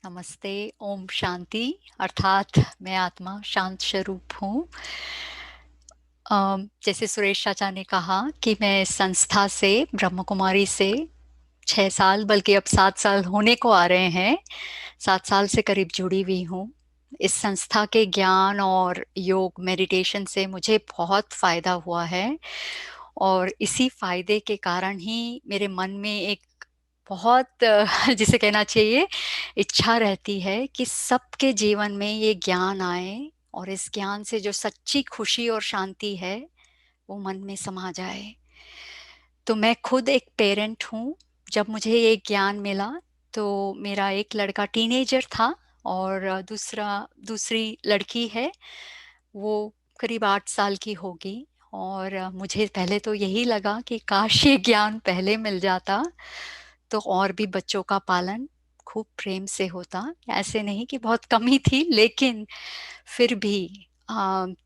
नमस्ते। ओम शांति। अर्थात मैं आत्मा शांत स्वरूप हूँ। जैसे सुरेश चाचा ने कहा कि मैं संस्था से, ब्रह्म कुमारी से 6 साल, बल्कि अब 7 साल होने को आ रहे हैं, 7 साल से करीब जुड़ी हुई हूँ। इस संस्था के ज्ञान और योग मेडिटेशन से मुझे बहुत फायदा हुआ है, और इसी फायदे के कारण ही मेरे मन में एक बहुत जिसे कहना चाहिए इच्छा रहती है कि सबके जीवन में ये ज्ञान आए, और इस ज्ञान से जो सच्ची खुशी और शांति है वो मन में समा जाए। तो मैं खुद एक पेरेंट हूँ। जब मुझे ये ज्ञान मिला तो मेरा एक लड़का टीनेजर था, और दूसरी लड़की है, वो करीब 8 साल की होगी। और मुझे पहले तो यही लगा कि काश ये ज्ञान पहले मिल जाता तो और भी बच्चों का पालन खूब प्रेम से होता। ऐसे नहीं कि बहुत कमी थी, लेकिन फिर भी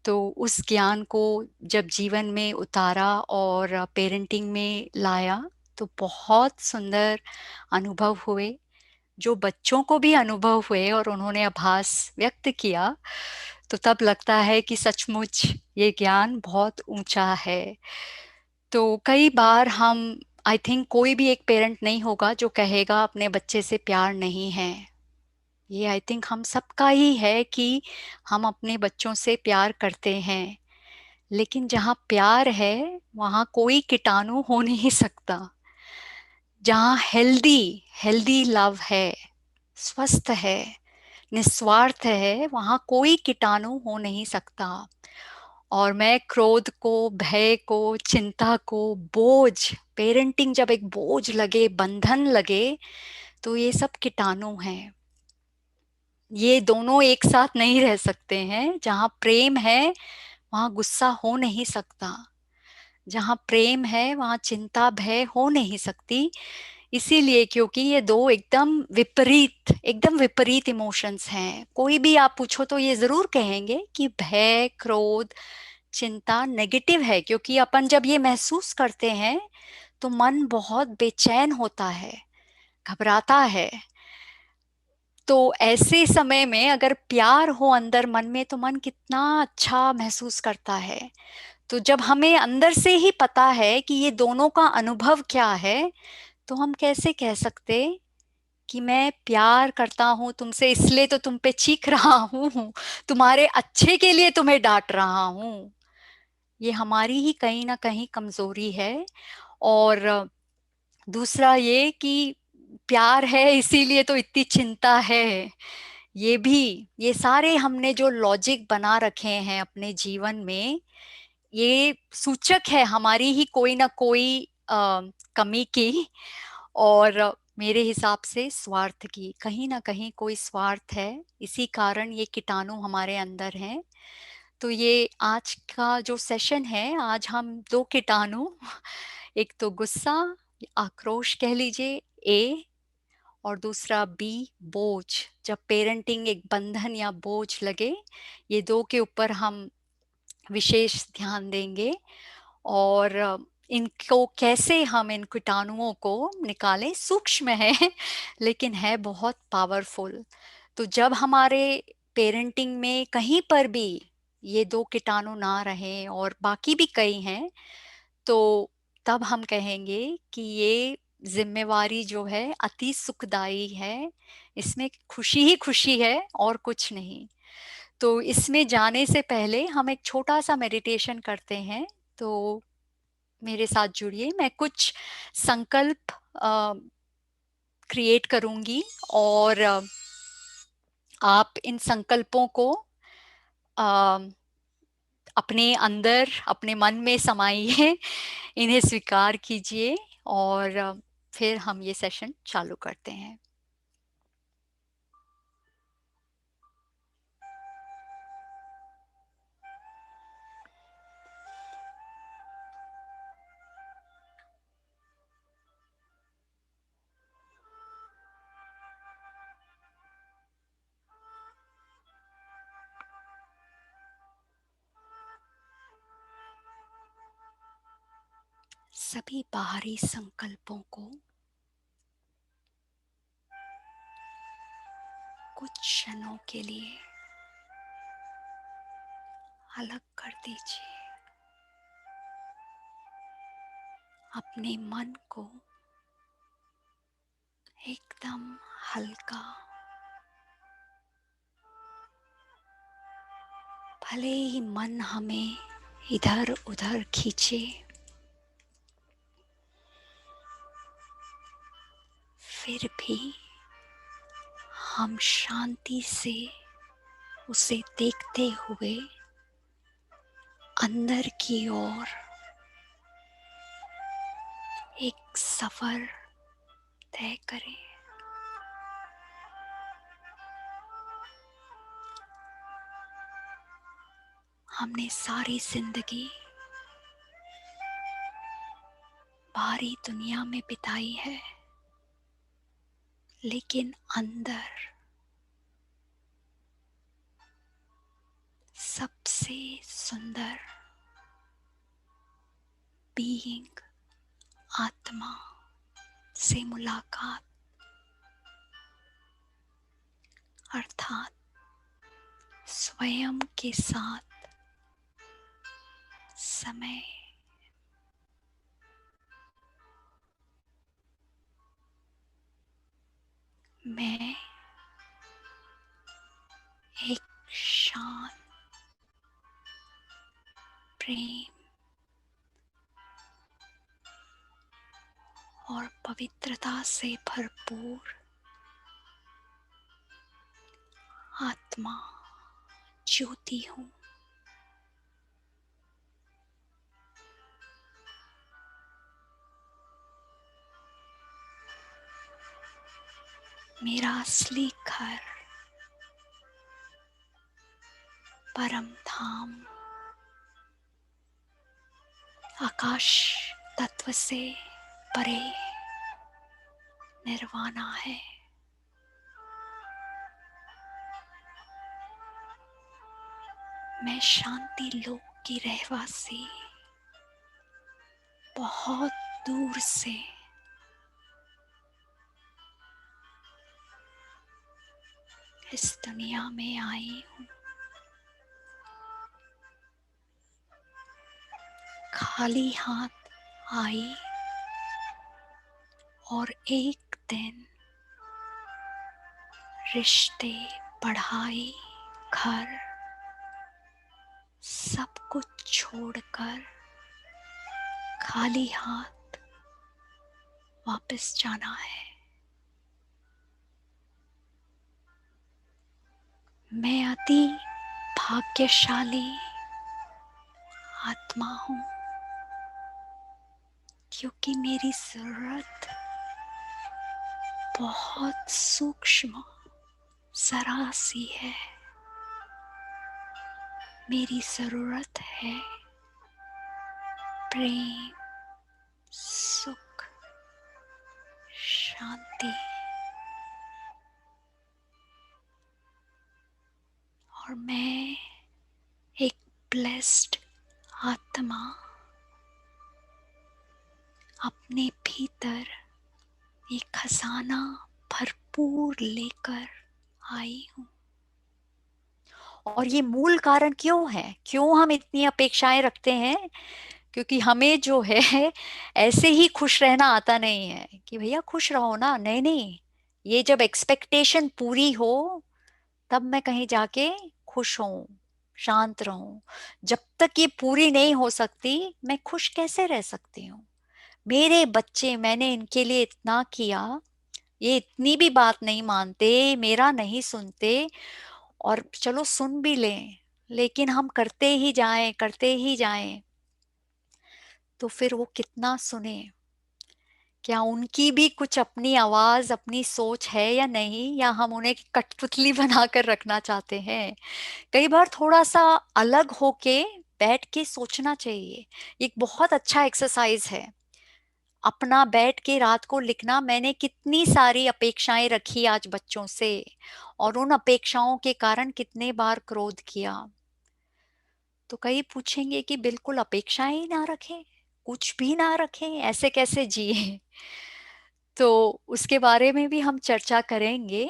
तो उस ज्ञान को जब जीवन में उतारा और पेरेंटिंग में लाया तो बहुत सुंदर अनुभव हुए, जो बच्चों को भी अनुभव हुए और उन्होंने आभास व्यक्त किया। तो तब लगता है कि सचमुच ये ज्ञान बहुत ऊंचा है। तो कई बार हम, आई थिंक कोई भी एक पेरेंट नहीं होगा जो कहेगा अपने बच्चे से प्यार नहीं है। ये आई थिंक हम सबका ही है कि हम अपने बच्चों से प्यार करते हैं, लेकिन जहाँ प्यार है वहाँ कोई कीटाणु हो नहीं सकता। जहाँ हेल्दी हेल्दी लव है, स्वस्थ है, निस्वार्थ है, वहाँ कोई कीटाणु हो नहीं सकता। और मैं क्रोध को, भय को, चिंता को, बोझ, पेरेंटिंग जब एक बोझ लगे, बंधन लगे, तो ये सब कीटाणु हैं। ये दोनों एक साथ नहीं रह सकते हैं। जहाँ प्रेम है वहाँ गुस्सा हो नहीं सकता। जहाँ प्रेम है वहाँ चिंता, भय हो नहीं सकती। इसीलिए, क्योंकि ये दो एकदम विपरीत इमोशंस हैं। कोई भी आप पूछो तो ये जरूर कहेंगे कि भय, क्रोध, चिंता नेगेटिव है, क्योंकि अपन जब ये महसूस करते हैं तो मन बहुत बेचैन होता है, घबराता है। तो ऐसे समय में अगर प्यार हो अंदर मन में तो मन कितना अच्छा महसूस करता है। तो जब हमें अंदर से ही पता है कि ये दोनों का अनुभव क्या है, तो हम कैसे कह सकते कि मैं प्यार करता हूं तुमसे, इसलिए तो तुम पे चीख रहा हूं, तुम्हारे अच्छे के लिए तुम्हें डांट रहा हूं। ये हमारी ही कहीं ना कहीं कमजोरी है। और दूसरा ये कि प्यार है इसीलिए तो इतनी चिंता है। ये भी, ये सारे हमने जो लॉजिक बना रखे हैं अपने जीवन में, ये सूचक है हमारी ही कोई ना कोई कमी की। और मेरे हिसाब से स्वार्थ की, कहीं ना कहीं कोई स्वार्थ है, इसी कारण ये कीटाणु हमारे अंदर हैं। तो ये आज का जो सेशन है, आज हम दो कीटाणु, एक तो गुस्सा, आक्रोश कह लीजिए, ए, और दूसरा बी, बोझ। जब पेरेंटिंग एक बंधन या बोझ लगे, ये दो के ऊपर हम विशेष ध्यान देंगे। और इनको कैसे हम, इन कीटाणुओं को निकालें, सूक्ष्म है लेकिन है बहुत पावरफुल। तो जब हमारे पेरेंटिंग में कहीं पर भी ये दो कीटाणु ना रहें, और बाकी भी कई हैं, तो तब हम कहेंगे कि ये जिम्मेवारी जो है अति सुखदाई है, इसमें खुशी ही खुशी है और कुछ नहीं। तो इसमें जाने से पहले हम एक छोटा सा मेडिटेशन करते हैं। तो मेरे साथ जुड़िए। मैं कुछ संकल्प क्रिएट करूंगी, और आप इन संकल्पों को अ, अपने अंदर, अपने मन में समाइए, इन्हें स्वीकार कीजिए, और फिर हम ये सेशन चालू करते हैं। सभी बाहरी संकल्पों को कुछ क्षणों के लिए अलग कर दीजिए। अपने मन को एकदम हल्का, भले ही मन हमें इधर उधर खींचे, फिर भी हम शांति से उसे देखते हुए अंदर की ओर एक सफर तय करें। हमने सारी जिंदगी बाहरी दुनिया में बिताई है, लेकिन अंदर सबसे सुंदर बीइंग, आत्मा से मुलाकात, अर्थात स्वयं के साथ समय। मैं एक शांत, प्रेम और पवित्रता से भरपूर आत्मा, ज्योति हूँ। मेरा असली घर परम धाम, आकाश तत्व से परे निर्वाणा है। मैं शांति लोक की रहवासी, बहुत दूर से इस दुनिया में आई हूँ। खाली हाथ आई और एक दिन रिश्ते, पढ़ाई, घर सब कुछ छोड़कर खाली हाथ वापस जाना है। मैं अति भाग्यशाली आत्मा हूँ, क्योंकि मेरी जरूरत बहुत सूक्ष्म जरा सी है। मेरी जरूरत है प्रेम, सुख, शांति। और मैं एक ब्लेस्ड आत्मा अपने भीतर एक खजाना भरपूर लेकर आई हूँ। और ये मूल कारण क्यों है, क्यों हम इतनी अपेक्षाएं रखते हैं? क्योंकि हमें जो है ऐसे ही खुश रहना आता नहीं है कि भैया खुश रहो ना। नहीं नहीं, ये जब एक्सपेक्टेशन पूरी हो तब मैं कहीं जाके खुश हूं, शांत रहूं। जब तक ये पूरी नहीं हो सकती मैं खुश कैसे रह सकती हूँ? मेरे बच्चे, मैंने इनके लिए इतना किया, ये इतनी भी बात नहीं मानते, मेरा नहीं सुनते। और चलो सुन भी लें, लेकिन हम करते ही जाएं, करते ही जाएं, तो फिर वो कितना सुने? क्या उनकी भी कुछ अपनी आवाज, अपनी सोच है या नहीं, या हम उन्हें कठपुतली बनाकर रखना चाहते हैं? कई बार थोड़ा सा अलग होके बैठ के सोचना चाहिए। एक बहुत अच्छा एक्सरसाइज है अपना बैठ के रात को लिखना, मैंने कितनी सारी अपेक्षाएं रखी आज बच्चों से, और उन अपेक्षाओं के कारण कितने बार क्रोध किया। तो कई पूछेंगे कि बिल्कुल अपेक्षाएं ही ना रखें, कुछ भी ना रखें, ऐसे कैसे जिए? तो उसके बारे में भी हम चर्चा करेंगे।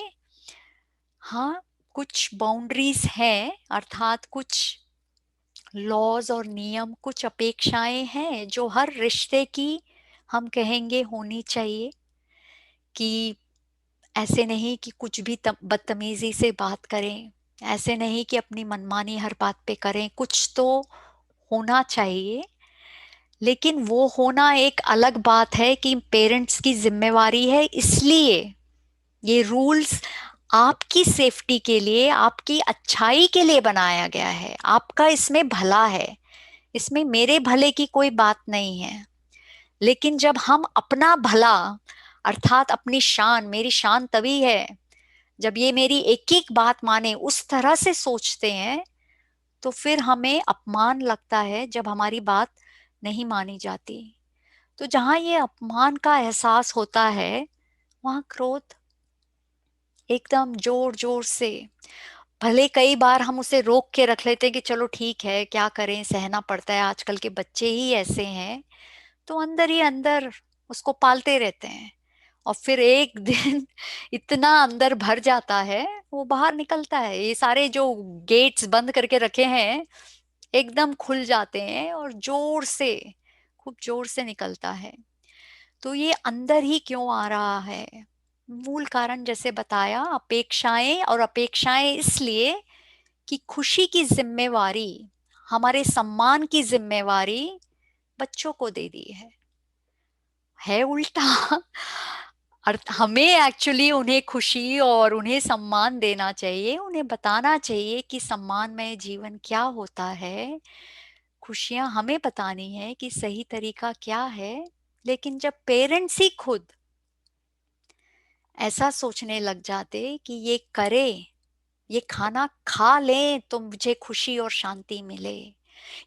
हाँ, कुछ बाउंड्रीज हैं, अर्थात कुछ लॉज और नियम, कुछ अपेक्षाएं हैं जो हर रिश्ते की हम कहेंगे होनी चाहिए। कि ऐसे नहीं कि कुछ भी बदतमीजी से बात करें, ऐसे नहीं कि अपनी मनमानी हर बात पे करें, कुछ तो होना चाहिए। लेकिन वो होना एक अलग बात है कि पेरेंट्स की जिम्मेवारी है, इसलिए ये रूल्स आपकी सेफ्टी के लिए, आपकी अच्छाई के लिए बनाया गया है। आपका इसमें भला है, इसमें मेरे भले की कोई बात नहीं है। लेकिन जब हम अपना भला, अर्थात अपनी शान, मेरी शान तभी है जब ये मेरी एक एक बात माने, उस तरह से सोचते हैं, तो फिर हमें अपमान लगता है जब हमारी बात नहीं मानी जाती। तो जहां ये अपमान का एहसास होता है, वहां क्रोध एकदम जोर जोर से, भले कई बार हम उसे रोक के रख लेते हैं कि चलो ठीक है, क्या करें, सहना पड़ता है, आजकल के बच्चे ही ऐसे हैं, तो अंदर ही अंदर उसको पालते रहते हैं। और फिर एक दिन इतना अंदर भर जाता है, वो बाहर निकलता है। ये सारे जो गेट्स बंद करके रखे हैं एकदम खुल जाते हैं और जोर से, खूब जोर से निकलता है। तो ये अंदर ही क्यों आ रहा है? मूल कारण जैसे बताया, अपेक्षाएं, और अपेक्षाएं इसलिए कि खुशी की जिम्मेवारी, हमारे सम्मान की जिम्मेवारी बच्चों को दे दी है उल्टा। अर्थ हमें एक्चुअली उन्हें खुशी और उन्हें सम्मान देना चाहिए, उन्हें बताना चाहिए कि सम्मानमय जीवन क्या होता है, खुशियां हमें बतानी है कि सही तरीका क्या है। लेकिन जब पेरेंट्स ही खुद ऐसा सोचने लग जाते कि ये करे, ये खाना खा लें तो मुझे खुशी और शांति मिले,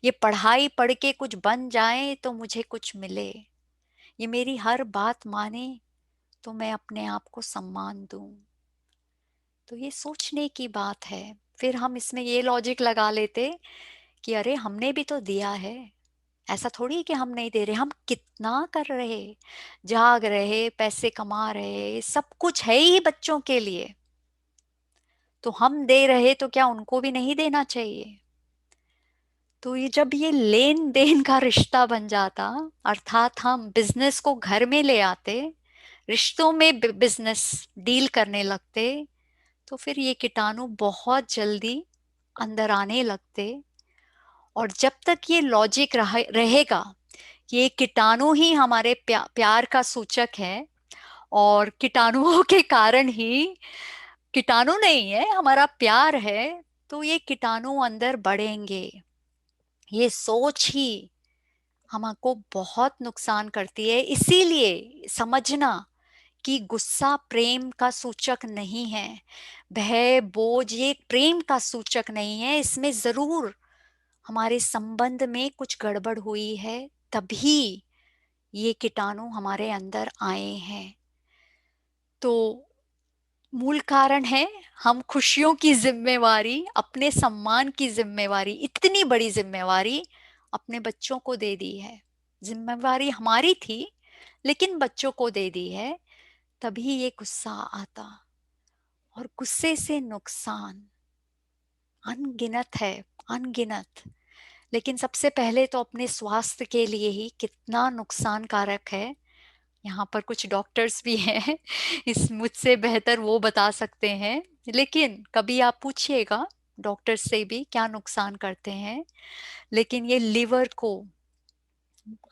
ये पढ़ाई पढ़ के कुछ बन जाए तो मुझे कुछ मिले, ये मेरी हर बात माने तो मैं अपने आप को सम्मान दूं, तो ये सोचने की बात है। फिर हम इसमें ये लॉजिक लगा लेते कि अरे हमने भी तो दिया है, ऐसा थोड़ी कि हम नहीं दे रहे, हम कितना कर रहे, जाग रहे, पैसे कमा रहे, सब कुछ है ही बच्चों के लिए, तो हम दे रहे तो क्या उनको भी नहीं देना चाहिए? तो ये जब ये लेन देन का रिश्ता बन जाता, अर्थात हम बिजनेस को घर में ले आते, रिश्तों में बिजनेस डील करने लगते, तो फिर ये कीटाणु बहुत जल्दी अंदर आने लगते। और जब तक ये लॉजिक रहेगा, ये कीटाणु ही हमारे प्यार का सूचक है, और कीटाणुओं के कारण ही, कीटाणु नहीं है, हमारा प्यार है, तो ये कीटाणु अंदर बढ़ेंगे। ये सोच ही हमको बहुत नुकसान करती है। इसीलिए समझना कि गुस्सा प्रेम का सूचक नहीं है, भय बोझ ये प्रेम का सूचक नहीं है, इसमें जरूर हमारे संबंध में कुछ गड़बड़ हुई है, तभी ये कीटाणु हमारे अंदर आए हैं। तो मूल कारण है, हम खुशियों की जिम्मेवारी, अपने सम्मान की जिम्मेवारी, इतनी बड़ी जिम्मेवारी अपने बच्चों को दे दी है। जिम्मेवारी हमारी थी लेकिन बच्चों को दे दी है, तभी ये गुस्सा आता। और गुस्से से नुकसान अनगिनत है, अनगिनत। लेकिन सबसे पहले तो अपने स्वास्थ्य के लिए ही कितना नुकसानकारक है, यहाँ पर कुछ डॉक्टर्स भी हैं, इस मुझसे बेहतर वो बता सकते हैं। लेकिन कभी आप पूछिएगा डॉक्टर से भी क्या नुकसान करते हैं। लेकिन ये लिवर को,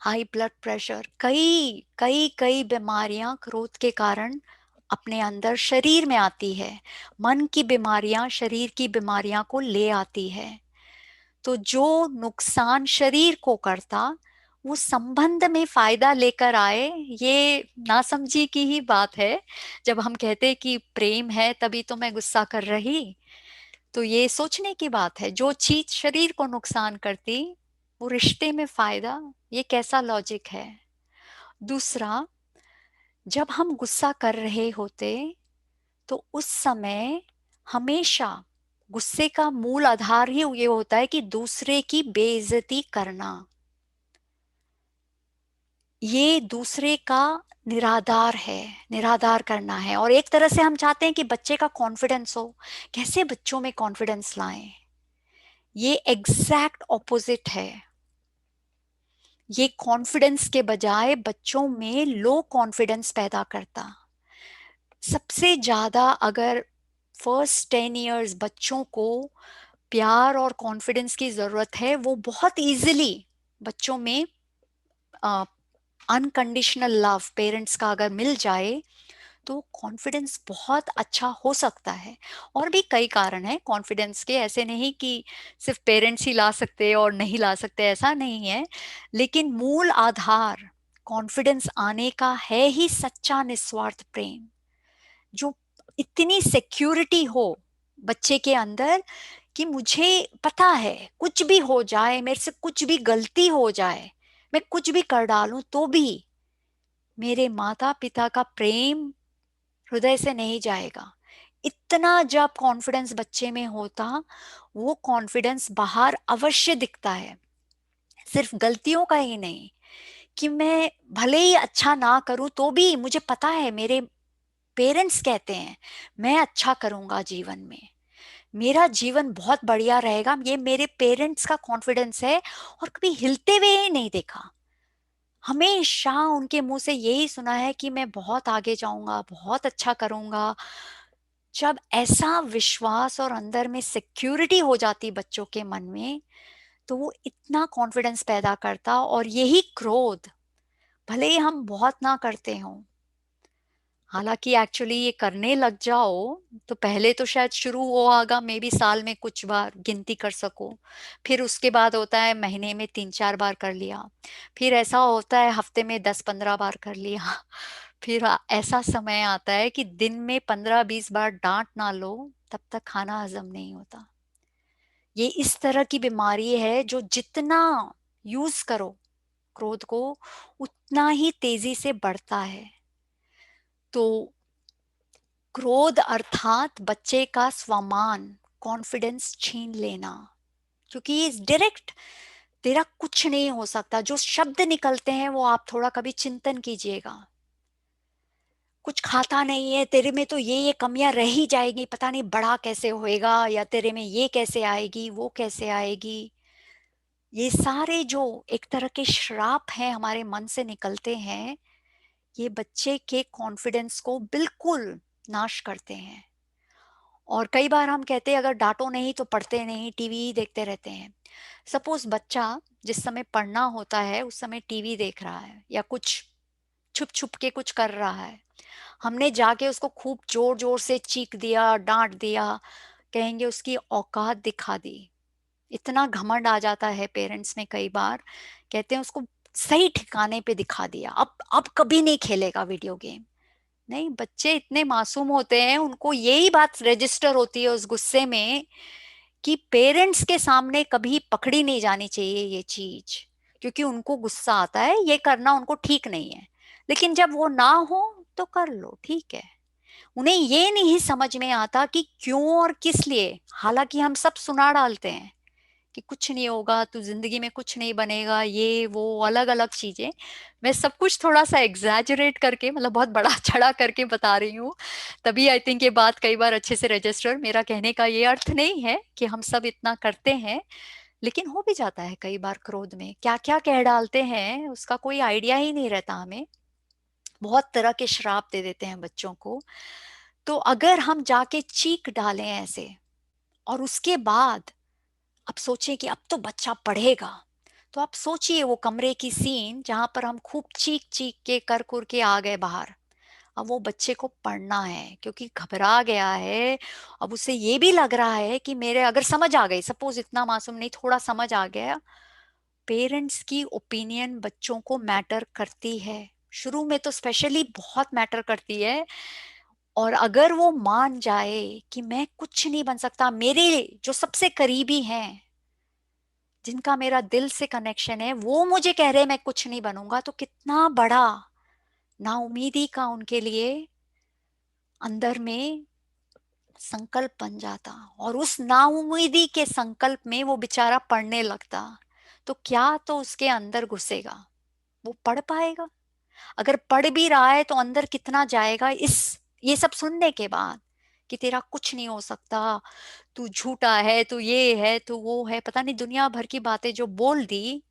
हाई ब्लड प्रेशर, कई कई कई बीमारियां क्रोध के कारण अपने अंदर शरीर में आती है। मन की बीमारियां शरीर की बीमारियां को ले आती है। तो जो नुकसान शरीर को करता, वो संबंध में फायदा लेकर आए, ये नासमझी की ही बात है। जब हम कहते हैं कि प्रेम है तभी तो मैं गुस्सा कर रही, तो ये सोचने की बात है, जो चीज शरीर को नुकसान करती वो रिश्ते में फायदा, ये कैसा लॉजिक है? दूसरा, जब हम गुस्सा कर रहे होते तो उस समय हमेशा गुस्से का मूल आधार ही ये होता है कि दूसरे की बेइज्जती करना। ये दूसरे का निराधार है, निराधार करना है। और एक तरह से हम चाहते हैं कि बच्चे का कॉन्फिडेंस हो। कैसे बच्चों में कॉन्फिडेंस लाएं? ये एग्जैक्ट ऑपोजिट है। ये कॉन्फिडेंस के बजाय बच्चों में लो कॉन्फिडेंस पैदा करता। सबसे ज्यादा अगर फर्स्ट 10 इयर्स बच्चों को प्यार और कॉन्फिडेंस की जरूरत है, वो बहुत इजीली बच्चों में अनकंडीशनल लव पेरेंट्स का अगर मिल जाए तो कॉन्फिडेंस बहुत अच्छा हो सकता है। और भी कई कारण हैं कॉन्फिडेंस के, ऐसे नहीं कि सिर्फ पेरेंट्स ही ला सकते और नहीं ला सकते, ऐसा नहीं है। लेकिन मूल आधार कॉन्फिडेंस आने का है ही सच्चा निस्वार्थ प्रेम। जो इतनी सिक्योरिटी हो बच्चे के अंदर कि मुझे पता है कुछ भी हो जाए, मेरे से कुछ भी गलती हो जाए, मैं कुछ भी कर डालूं तो भी मेरे माता पिता का प्रेम हृदय से नहीं जाएगा। इतना जब कॉन्फिडेंस बच्चे में होता, वो कॉन्फिडेंस बाहर अवश्य दिखता है। सिर्फ गलतियों का ही नहीं, कि मैं भले ही अच्छा ना करूं तो भी मुझे पता है मेरे पेरेंट्स कहते हैं मैं अच्छा करूंगा जीवन में, मेरा जीवन बहुत बढ़िया रहेगा। ये मेरे पेरेंट्स का कॉन्फिडेंस है। और कभी हिलते हुए ही नहीं देखा, हमेशा उनके मुंह से यही सुना है कि मैं बहुत आगे जाऊंगा, बहुत अच्छा करूंगा। जब ऐसा विश्वास और अंदर में सिक्योरिटी हो जाती बच्चों के मन में, तो वो इतना कॉन्फिडेंस पैदा करता। और यही क्रोध, भले ही हम बहुत ना करते हों, हालांकि एक्चुअली ये करने लग जाओ तो पहले तो शायद शुरू हो आगा मे बी साल में कुछ बार गिनती कर सको, फिर उसके बाद होता है महीने में 3-4 बार कर लिया, फिर ऐसा होता है हफ्ते में 10-15 बार कर लिया। फिर ऐसा समय आता है कि दिन में 15-20 बार डांट ना लो तब तक खाना हजम नहीं होता। ये इस तरह की बीमारी है जो जितना यूज करो क्रोध को, उतना ही तेजी से बढ़ता है। तो क्रोध अर्थात बच्चे का स्वमान, कॉन्फिडेंस छीन लेना। क्योंकि ये डायरेक्ट, तेरा कुछ नहीं हो सकता, जो शब्द निकलते हैं वो आप थोड़ा कभी चिंतन कीजिएगा। कुछ खाता नहीं है, तेरे में तो ये कमियां रह ही जाएगी, पता नहीं बड़ा कैसे होएगा, या तेरे में ये कैसे आएगी, वो कैसे आएगी। ये सारे जो एक तरह के श्राप हैं हमारे मन से निकलते हैं, ये बच्चे के कॉन्फिडेंस को बिल्कुल नाश करते हैं। और कई बार हम कहते हैं अगर डांटो नहीं तो पढ़ते नहीं, टीवी ही देखते रहते हैं। सपोज बच्चा जिस समय पढ़ना होता है उस समय टीवी देख रहा है या कुछ छुप छुप के कुछ कर रहा है, हमने जाके उसको खूब जोर जोर से चीख दिया, डांट दिया, कहेंगे उसकी औकात दिखा दी। इतना घमंड आ जाता है पेरेंट्स में कई बार, कहते हैं उसको सही ठिकाने पे दिखा दिया, अब कभी नहीं खेलेगा वीडियो गेम। नहीं, बच्चे इतने मासूम होते हैं, उनको यही बात रजिस्टर होती है उस गुस्से में कि पेरेंट्स के सामने कभी पकड़ी नहीं जानी चाहिए ये चीज। क्योंकि उनको गुस्सा आता है, ये करना उनको ठीक नहीं है। लेकिन जब वो ना हो तो कर लो, ठीक है। उन्हें ये नहीं समझ में आता कि क्यों और किस लिए। हालांकि हम सब सुना डालते हैं कि कुछ नहीं होगा, तू जिंदगी में कुछ नहीं बनेगा, ये वो अलग अलग चीजें। मैं सब कुछ थोड़ा सा एग्जैजरेट करके, मतलब बहुत बड़ा चढ़ा करके बता रही हूँ। तभी आई थिंक ये बात कई बार अच्छे से रजिस्टर, मेरा कहने का ये अर्थ नहीं है कि हम सब इतना करते हैं। लेकिन हो भी जाता है कई बार, क्रोध में क्या क्या कह डालते हैं उसका कोई आइडिया ही नहीं रहता हमें। बहुत तरह के श्राप दे देते हैं बच्चों को। तो अगर हम जाके चीख डालें ऐसे, और उसके बाद अब सोचें कि अब तो बच्चा पढ़ेगा, तो आप सोचिए वो कमरे की सीन जहां पर हम खूब चीख चीख के कर कुर के आ गए बाहर। अब वो बच्चे को पढ़ना है क्योंकि घबरा गया है। अब उसे ये भी लग रहा है कि मेरे, अगर समझ आ गई, सपोज इतना मासूम नहीं, थोड़ा समझ आ गया, पेरेंट्स की ओपिनियन बच्चों को मैटर करती है। शुरू में तो स्पेशली बहुत मैटर करती है। और अगर वो मान जाए कि मैं कुछ नहीं बन सकता, मेरे जो सबसे करीबी हैं, जिनका मेरा दिल से कनेक्शन है, वो मुझे कह रहे हैं मैं कुछ नहीं बनूंगा, तो कितना बड़ा नाउमीदी का उनके लिए अंदर में संकल्प बन जाता। और उस नाउमीदी के संकल्प में वो बेचारा पढ़ने लगता, तो क्या तो उसके अंदर घुसेगा। वो पढ़ पाएगा? अगर पढ़ भी रहा है तो अंदर कितना जाएगा इस ये सब सुनने के बाद, कि तेरा कुछ नहीं हो सकता, तू झूठा है, तू ये है, तू वो है, पता नहीं दुनिया भर की बातें जो बोल दी,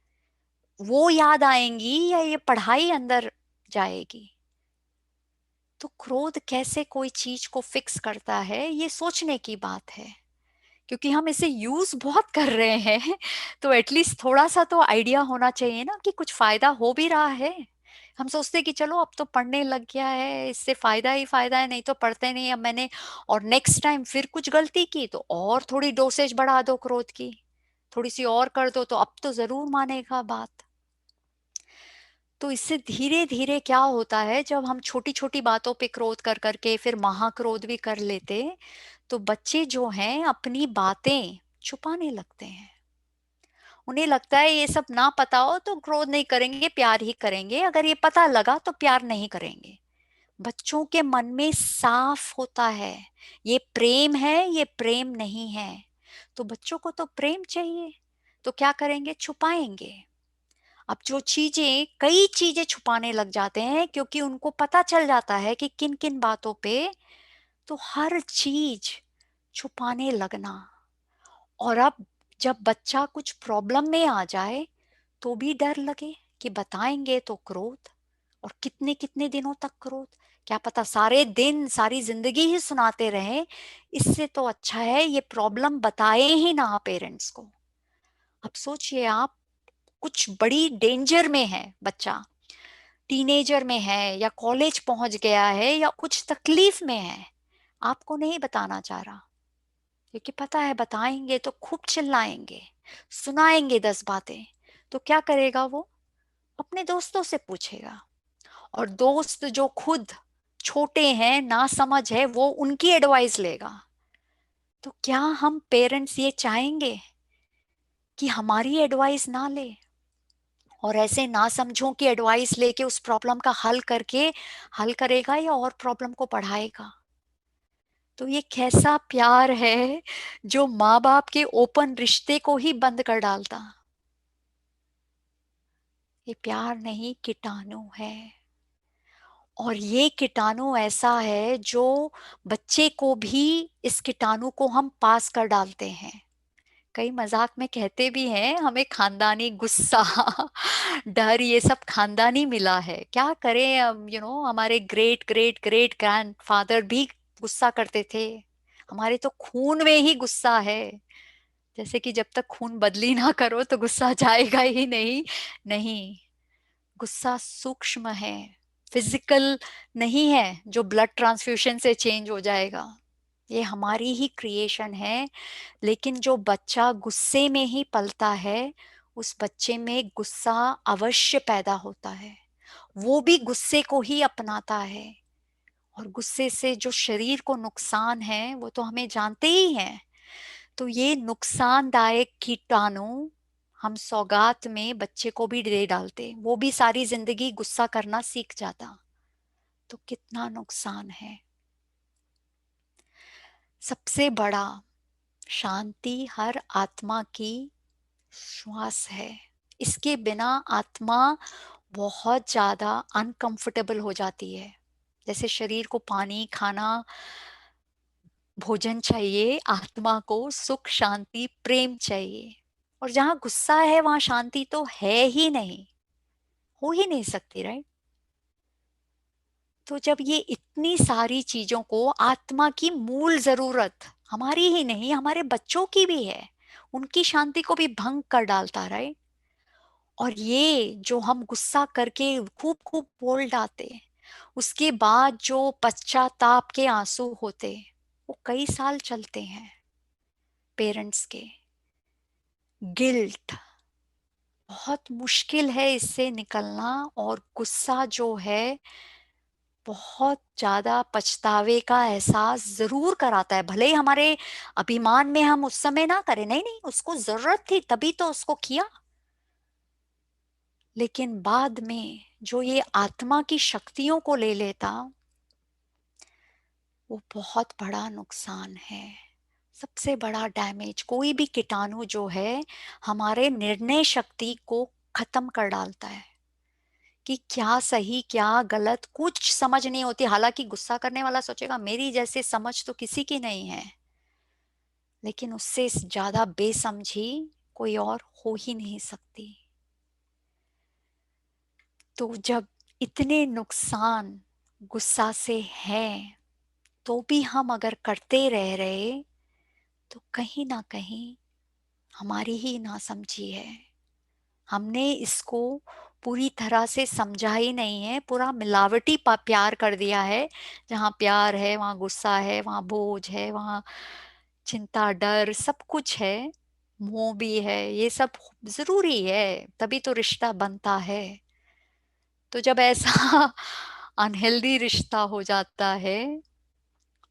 वो याद आएंगी या ये पढ़ाई अंदर जाएगी? तो क्रोध कैसे कोई चीज को फिक्स करता है, ये सोचने की बात है। क्योंकि हम इसे यूज बहुत कर रहे हैं, तो एटलीस्ट थोड़ा सा तो आइडिया होना चाहिए ना कि कुछ फायदा हो भी रहा है। हम सोचते कि चलो अब तो पढ़ने लग गया है, इससे फायदा ही फायदा है, नहीं तो पढ़ते नहीं। अब मैंने और नेक्स्ट टाइम फिर कुछ गलती की तो और थोड़ी डोसेज बढ़ा दो क्रोध की, थोड़ी सी और कर दो तो अब तो जरूर मानेगा बात। तो इससे धीरे धीरे क्या होता है, जब हम छोटी छोटी बातों पे क्रोध कर करके फिर महाक्रोध भी कर लेते, तो बच्चे जो हैं अपनी बातें छुपाने लगते हैं। उन्हें लगता है ये सब ना पता हो तो क्रोध नहीं करेंगे, प्यार ही करेंगे, अगर ये पता लगा तो प्यार नहीं करेंगे। बच्चों के मन में साफ होता है, ये प्रेम है, ये प्रेम नहीं है। तो बच्चों को तो प्रेम चाहिए, तो क्या करेंगे, छुपाएंगे। अब जो चीजें, कई चीजें छुपाने लग जाते हैं, क्योंकि उनको पता चल जाता है कि किन किन बातों पे, तो हर चीज छुपाने लगना। और अब जब बच्चा कुछ प्रॉब्लम में आ जाए तो भी डर लगे कि बताएंगे तो क्रोध, और कितने कितने दिनों तक क्रोध, क्या पता सारे दिन सारी जिंदगी ही सुनाते रहे। इससे तो अच्छा है ये प्रॉब्लम बताए ही ना पेरेंट्स को। अब सोचिए आप, कुछ बड़ी डेंजर में है बच्चा, टीनेजर में है या कॉलेज पहुंच गया है या कुछ तकलीफ में है, आपको नहीं बताना चाह रहा, क्योंकि पता है बताएंगे तो खूब चिल्लाएंगे, सुनाएंगे 10 बातें। तो क्या करेगा वो, अपने दोस्तों से पूछेगा। और दोस्त जो खुद छोटे हैं, ना समझ है, वो उनकी एडवाइस लेगा। तो क्या हम पेरेंट्स ये चाहेंगे कि हमारी एडवाइस ना ले, और ऐसे ना समझों की एडवाइस लेके उस प्रॉब्लम का हल करके हल करेगा या और प्रॉब्लम को बढ़ाएगा? तो ये कैसा प्यार है जो माँ बाप के ओपन रिश्ते को ही बंद कर डालता? ये प्यार नहीं, कीटाणु है। और ये कीटाणु ऐसा है जो बच्चे को भी, इस कीटाणु को हम पास कर डालते हैं। कई मजाक में कहते भी हैं हमें खानदानी गुस्सा डर ये सब खानदानी मिला है। क्या करें अब, हमारे ग्रेट ग्रेट ग्रेट ग्रैंडफादर भी गुस्सा करते थे। हमारे तो खून में ही गुस्सा है। जैसे कि जब तक खून बदली ना करो तो गुस्सा जाएगा ही नहीं। नहीं, गुस्सा सूक्ष्म है, फिजिकल नहीं है जो ब्लड ट्रांसफ्यूजन से चेंज हो जाएगा। ये हमारी ही क्रिएशन है। लेकिन जो बच्चा गुस्से में ही पलता है, उस बच्चे में गुस्सा अवश्य पैदा होता है। वो भी गुस्से को ही अपनाता है। और गुस्से से जो शरीर को नुकसान है वो तो हमें जानते ही हैं। तो ये नुकसानदायक कीटाणु हम सौगात में बच्चे को भी दे डालते, वो भी सारी जिंदगी गुस्सा करना सीख जाता। तो कितना नुकसान है। सबसे बड़ा शांति हर आत्मा की श्वास है। इसके बिना आत्मा बहुत ज्यादा अनकंफर्टेबल हो जाती है। जैसे शरीर को पानी, खाना, भोजन चाहिए, आत्मा को सुख, शांति, प्रेम चाहिए। और जहां गुस्सा है वहां शांति तो है ही नहीं, हो ही नहीं सकती, राइट? तो जब ये इतनी सारी चीजों को, आत्मा की मूल जरूरत हमारी ही नहीं हमारे बच्चों की भी है, उनकी शांति को भी भंग कर डालता, राइट? और ये जो हम गुस्सा करके खूब खूब बोल डालते, उसके बाद जो पश्चाताप के आंसू होते, वो कई साल चलते हैं। पेरेंट्स के गिल्ट, बहुत मुश्किल है इससे निकलना। और गुस्सा जो है बहुत ज्यादा पछतावे का एहसास जरूर कराता है। भले ही हमारे अभिमान में हम उस समय ना करें, नहीं नहीं उसको जरूरत थी तभी तो उसको किया, लेकिन बाद में जो ये आत्मा की शक्तियों को ले लेता, वो बहुत बड़ा नुकसान है। सबसे बड़ा डैमेज, कोई भी कीटाणु जो है हमारे निर्णय शक्ति को खत्म कर डालता है। कि क्या सही क्या गलत कुछ समझ नहीं होती। हालांकि गुस्सा करने वाला सोचेगा मेरी जैसे समझ तो किसी की नहीं है, लेकिन उससे ज्यादा बेसमझी कोई और हो ही नहीं सकती। तो जब इतने नुकसान गुस्सा से हैं, तो भी हम अगर करते रह रहे, तो कहीं ना कहीं हमारी ही नासमझी है। हमने इसको पूरी तरह से समझा ही नहीं है, पूरा मिलावटी प्यार कर दिया है। जहाँ प्यार है वहाँ गुस्सा है, वहाँ बोझ है, वहाँ चिंता डर सब कुछ है, मोह भी है। ये सब जरूरी है, तभी तो रिश्ता बनता है। तो जब ऐसा अनहेल्दी रिश्ता हो जाता है,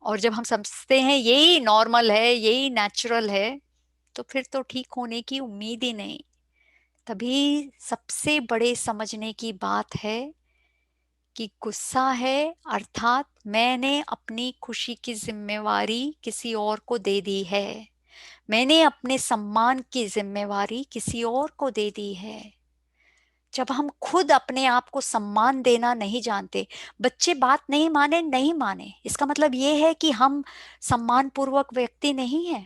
और जब हम समझते हैं यही नॉर्मल है यही नेचुरल है, तो फिर तो ठीक होने की उम्मीद ही नहीं। तभी सबसे बड़े समझने की बात है कि गुस्सा है अर्थात मैंने अपनी खुशी की जिम्मेवारी किसी और को दे दी है, मैंने अपने सम्मान की जिम्मेवारी किसी और को दे दी है। जब हम खुद अपने आप को सम्मान देना नहीं जानते, बच्चे बात नहीं माने नहीं माने, इसका मतलब ये है कि हम सम्मान पूर्वक व्यक्ति नहीं है?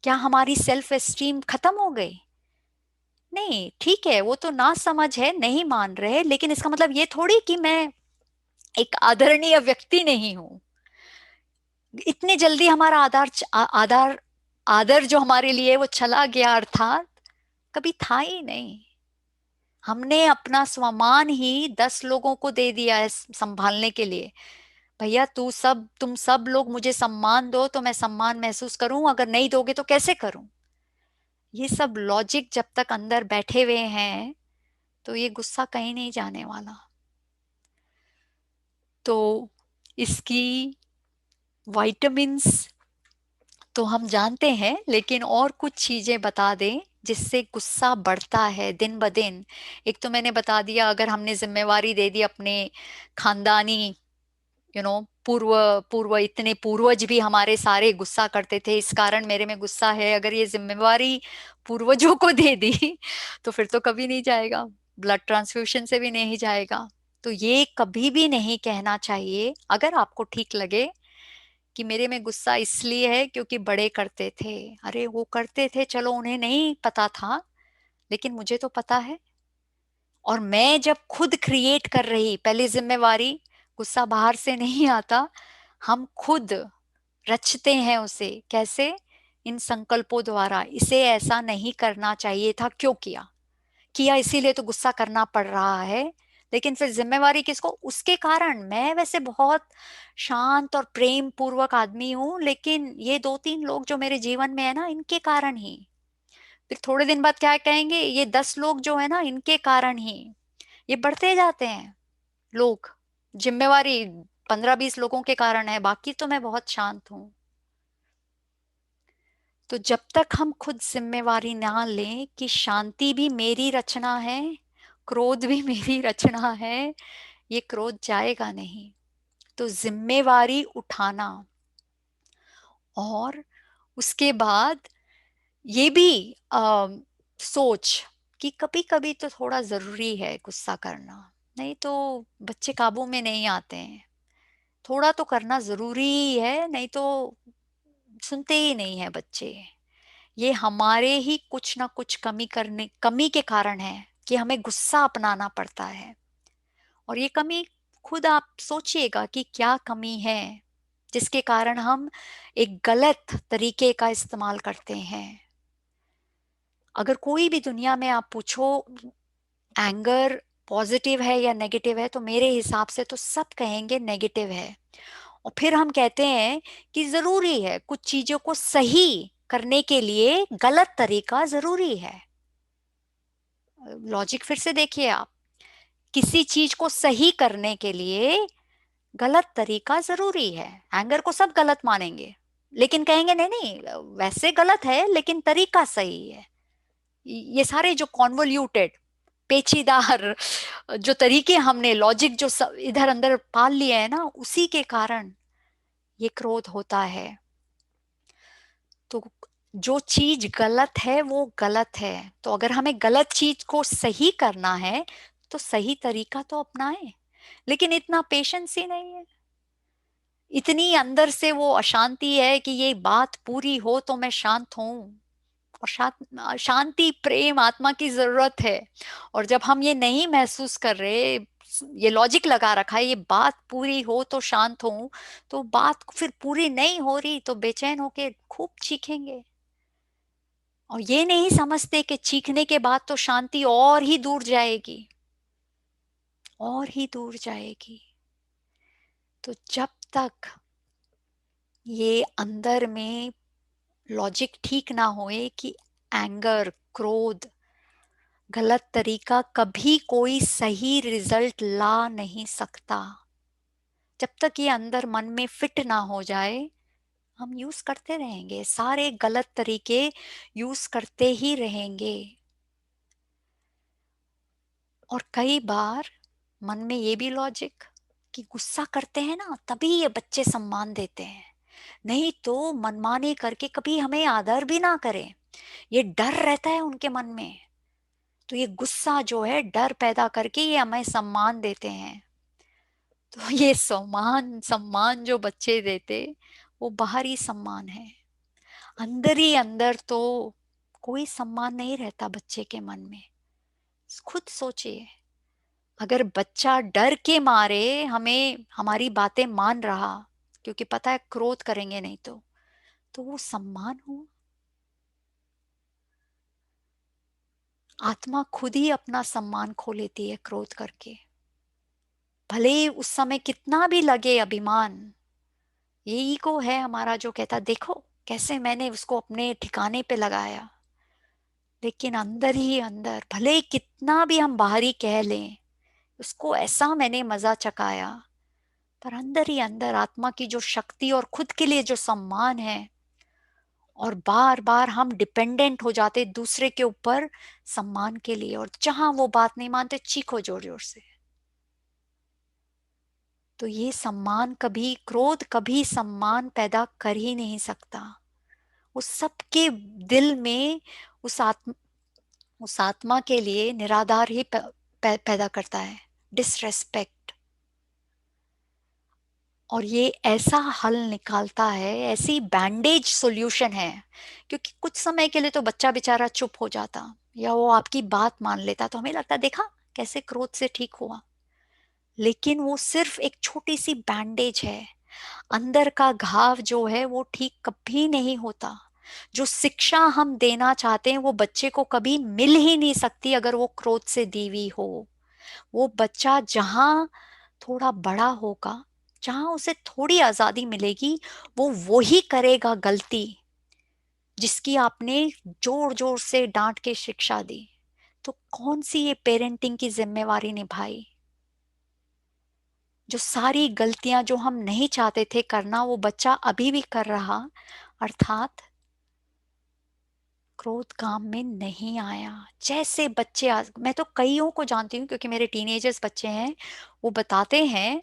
क्या हमारी सेल्फ एस्टीम खत्म हो गई? नहीं, ठीक है, वो तो ना समझ है, नहीं मान रहे, लेकिन इसका मतलब ये थोड़ी कि मैं एक आदरणीय व्यक्ति नहीं हूं। इतने जल्दी हमारा आधार आदर जो हमारे लिए वो चला गया, अर्थात कभी था ही नहीं। हमने अपना स्वमान ही 10 लोगों को दे दिया है संभालने के लिए। भैया तुम सब लोग मुझे सम्मान दो तो मैं सम्मान महसूस करूं, अगर नहीं दोगे तो कैसे करूं? ये सब लॉजिक जब तक अंदर बैठे हुए हैं, तो ये गुस्सा कहीं नहीं जाने वाला। तो इसकी विटामिन्स तो हम जानते हैं, लेकिन और कुछ चीजें बता दें जिससे गुस्सा बढ़ता है दिन ब दिन। एक तो मैंने बता दिया, अगर हमने जिम्मेवारी दे दी अपने खानदानी, पूर्व पूर्व इतने पूर्वज भी हमारे सारे गुस्सा करते थे, इस कारण मेरे में गुस्सा है, अगर ये जिम्मेवारी पूर्वजों को दे दी तो फिर तो कभी नहीं जाएगा, ब्लड ट्रांसफ्यूजन से भी नहीं जाएगा। तो ये कभी भी नहीं कहना चाहिए। अगर आपको ठीक लगे कि मेरे में गुस्सा इसलिए है क्योंकि बड़े करते थे, अरे वो करते थे, चलो उन्हें नहीं पता था, लेकिन मुझे तो पता है। और मैं जब खुद क्रिएट कर रही पहली जिम्मेवारी, गुस्सा बाहर से नहीं आता, हम खुद रचते हैं उसे। कैसे? इन संकल्पों द्वारा, इसे ऐसा नहीं करना चाहिए था, क्यों किया? किया इसीलिए तो गुस्सा करना पड़ रहा है। लेकिन फिर जिम्मेवारी किसको? उसके कारण। मैं वैसे बहुत शांत और प्रेम पूर्वक आदमी हूं, लेकिन ये 2-3 लोग जो मेरे जीवन में है ना, इनके कारण ही। फिर थोड़े दिन बाद क्या कहेंगे? ये 10 लोग जो है ना, इनके कारण ही। ये बढ़ते जाते हैं लोग। जिम्मेवारी 15-20 लोगों के कारण है, बाकी तो मैं बहुत शांत हूं। तो जब तक हम खुद जिम्मेवारी ना लें कि शांति भी मेरी रचना है, क्रोध भी मेरी रचना है, ये क्रोध जाएगा नहीं। तो जिम्मेवारी उठाना, और उसके बाद ये भी सोच कि कभी कभी तो थोड़ा जरूरी है गुस्सा करना, नहीं तो बच्चे काबू में नहीं आते हैं। थोड़ा तो करना जरूरी है, नहीं तो सुनते ही नहीं है बच्चे। ये हमारे ही कुछ ना कुछ कमी के कारण है कि हमें गुस्सा अपनाना पड़ता है। और ये कमी, खुद आप सोचिएगा कि क्या कमी है जिसके कारण हम एक गलत तरीके का इस्तेमाल करते हैं। अगर कोई भी दुनिया में आप पूछो एंगर पॉजिटिव है या नेगेटिव है, तो मेरे हिसाब से तो सब कहेंगे नेगेटिव है। और फिर हम कहते हैं कि जरूरी है, कुछ चीजों को सही करने के लिए गलत तरीका जरूरी है। लॉजिक फिर से देखिए आप, किसी चीज को सही करने के लिए गलत तरीका जरूरी है। एंगर को सब गलत मानेंगे, लेकिन कहेंगे नहीं नहीं वैसे गलत है लेकिन तरीका सही है। ये सारे जो कॉन्वोल्यूटेड पेचीदार जो तरीके हमने लॉजिक जो इधर अंदर पाल लिए हैं ना, उसी के कारण ये क्रोध होता है। तो जो चीज गलत है वो गलत है, तो अगर हमें गलत चीज को सही करना है, तो सही तरीका तो अपनाएं, लेकिन इतना पेशेंस ही नहीं है। इतनी अंदर से वो अशांति है कि ये बात पूरी हो तो मैं शांत हूं। और शांति, प्रेम, आत्मा की जरूरत है। और जब हम ये नहीं महसूस कर रहे, ये लॉजिक लगा रखा है ये बात पूरी हो तो शांत हूं, तो बात फिर पूरी नहीं हो रही तो बेचैन होके खूब चीखेंगे। और ये नहीं समझते कि चीखने के बाद तो शांति और ही दूर जाएगी, और ही दूर जाएगी। तो जब तक ये अंदर में लॉजिक ठीक ना होए कि एंगर, क्रोध, गलत तरीका कभी कोई सही रिजल्ट ला नहीं सकता, जब तक ये अंदर मन में फिट ना हो जाए, हम यूज करते रहेंगे, सारे गलत तरीके यूज करते ही रहेंगे। और कई बार मन में ये भी लॉजिक कि गुस्सा करते हैं ना तभी ये बच्चे सम्मान देते हैं, नहीं तो मनमानी करके कभी हमें आदर भी ना करें। ये डर रहता है उनके मन में, तो ये गुस्सा जो है डर पैदा करके ये हमें सम्मान देते हैं। तो ये सम्मान सम्मान जो बच्चे देते, वो बाहरी सम्मान है। अंदर ही अंदर तो कोई सम्मान नहीं रहता बच्चे के मन में। खुद सोचिए, अगर बच्चा डर के मारे हमें हमारी बातें मान रहा, क्योंकि पता है क्रोध करेंगे नहीं तो वो सम्मान हुआ। आत्मा खुद ही अपना सम्मान खो लेती है क्रोध करके, भले ही उस समय कितना भी लगे अभिमान। ये ईगो है हमारा जो कहता देखो कैसे मैंने उसको अपने ठिकाने पे लगाया, लेकिन अंदर ही अंदर भले ही कितना भी हम बाहरी कह लें उसको ऐसा मैंने मजा चकाया, पर अंदर ही अंदर आत्मा की जो शक्ति और खुद के लिए जो सम्मान है, और बार बार हम डिपेंडेंट हो जाते दूसरे के ऊपर सम्मान के लिए, और जहां वो बात नहीं मानते चीखो जोर जोर से। तो ये सम्मान कभी, क्रोध कभी सम्मान पैदा कर ही नहीं सकता। उस सबके दिल में उस आत्मा, उस आत्मा के लिए निराधार ही पैदा करता है, डिसरेस्पेक्ट। और ये ऐसा हल निकालता है, ऐसी बैंडेज सॉल्यूशन है, क्योंकि कुछ समय के लिए तो बच्चा बेचारा चुप हो जाता या वो आपकी बात मान लेता तो हमें लगता देखा कैसे क्रोध से ठीक हुआ, लेकिन वो सिर्फ एक छोटी सी बैंडेज है। अंदर का घाव जो है वो ठीक कभी नहीं होता। जो शिक्षा हम देना चाहते हैं वो बच्चे को कभी मिल ही नहीं सकती अगर वो क्रोध से दी हुई हो। वो बच्चा जहां थोड़ा बड़ा होगा, जहां उसे थोड़ी आजादी मिलेगी, वो वही करेगा गलती जिसकी आपने जोर जोर से डांट के शिक्षा दी। तो कौन सी ये पेरेंटिंग की जिम्मेवारी निभाई? जो सारी गलतियां जो हम नहीं चाहते थे करना वो बच्चा अभी भी कर रहा, अर्थात क्रोध काम में नहीं आया। जैसे बच्चे मैं तो कईयों को जानती हूँ क्योंकि मेरे टीनेजर्स बच्चे हैं, वो बताते हैं